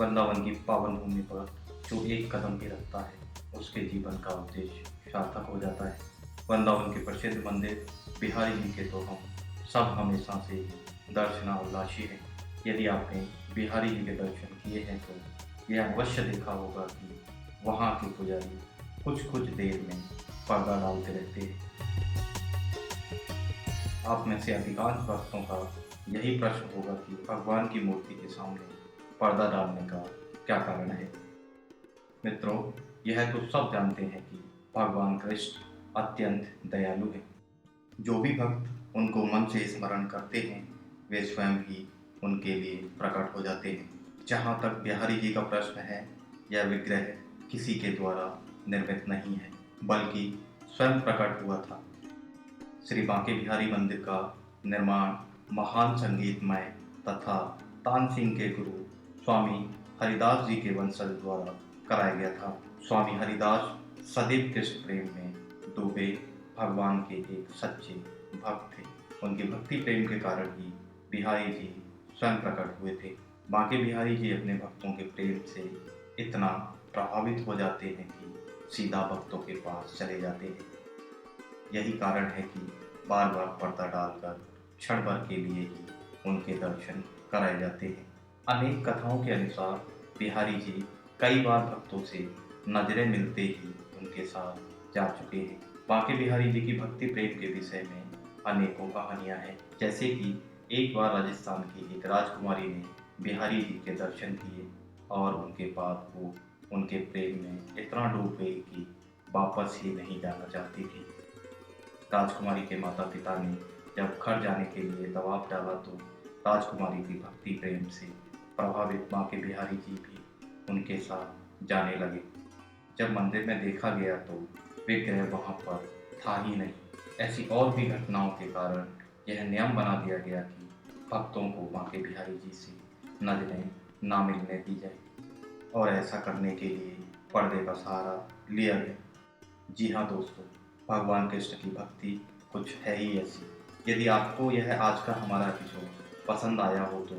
वृंदावन की पावन भूमि पर जो एक कदम भी रखता है उसके जीवन का उद्देश्य सार्थक हो जाता है। वृंदावन के प्रसिद्ध मंदिर बिहारी जी के तो हम सब हमेशा से ही दर्शनाभिलाषी हैं। यदि आपने बिहारी जी के दर्शन किए हैं तो यह अवश्य देखा होगा कि वहाँ के पुजारी कुछ देर में पर्दा डालते रहते हैं। आप में से अधिकांश भक्तों का यही प्रश्न होगा कि भगवान की मूर्ति के सामने पर्दा डालने का क्या कारण है। मित्रों, यह तो सब जानते हैं कि भगवान कृष्ण अत्यंत दयालु हैं। जो भी भक्त उनको मन से स्मरण करते हैं वे स्वयं ही उनके लिए प्रकट हो जाते हैं। जहाँ तक बिहारी जी का प्रश्न है, यह विग्रह किसी के द्वारा निर्मित नहीं है बल्कि स्वयं प्रकट हुआ था। श्री बांके बिहारी मंदिर का निर्माण महान संगीतमय तथा तानसेन के गुरु स्वामी हरिदास जी के वंशज द्वारा कराया गया था। स्वामी हरिदास सदैव कृष्ण प्रेम में डूबे भगवान के एक सच्चे भक्त थे। उनके भक्ति प्रेम के कारण ही बिहारी जी स्वयं प्रकट हुए थे। बांके बिहारी जी अपने भक्तों के प्रेम से इतना प्रभावित हो जाते हैं कि सीधा भक्तों के पास चले जाते हैं। यही कारण है कि बार बार पर्दा डालकर क्षण भर के लिए ही उनके दर्शन कराए जाते हैं। अनेक कथाओं के अनुसार बिहारी जी कई बार भक्तों से नजरें मिलते ही उनके साथ जा चुके हैं। बांके बिहारी जी की भक्ति प्रेम के विषय में अनेकों कहानियां हैं। जैसे कि एक बार राजस्थान की एक राजकुमारी ने बिहारी जी के दर्शन किए और उनके बाद वो उनके प्रेम में इतना डूब गई कि वापस ही नहीं जाना चाहती थी। राजकुमारी के माता पिता ने जब घर जाने के लिए दबाव डाला तो राजकुमारी की भक्ति प्रेम से प्रभावित बांके बिहारी जी भी उनके साथ जाने लगे। जब मंदिर में देखा गया तो विग्रह वहाँ पर था ही नहीं। ऐसी और भी घटनाओं के कारण यह नियम बना दिया गया कि भक्तों को बांके बिहारी जी से नजरें ना मिलने दी जाए और ऐसा करने के लिए पर्दे का सहारा लिया गया। जी हाँ दोस्तों, भगवान कृष्ण की भक्ति कुछ है ही ऐसी। यदि आपको यह आज का हमारा एपिसोड पसंद आया हो तो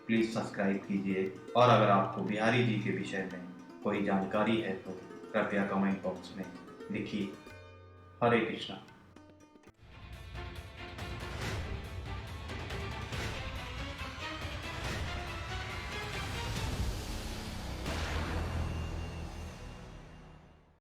प्लीज़ सब्सक्राइब कीजिए और अगर आपको बिहारी जी के विषय में कोई जानकारी है तो कृपया कमेंट बॉक्स में लिखिए। हरे कृष्णा।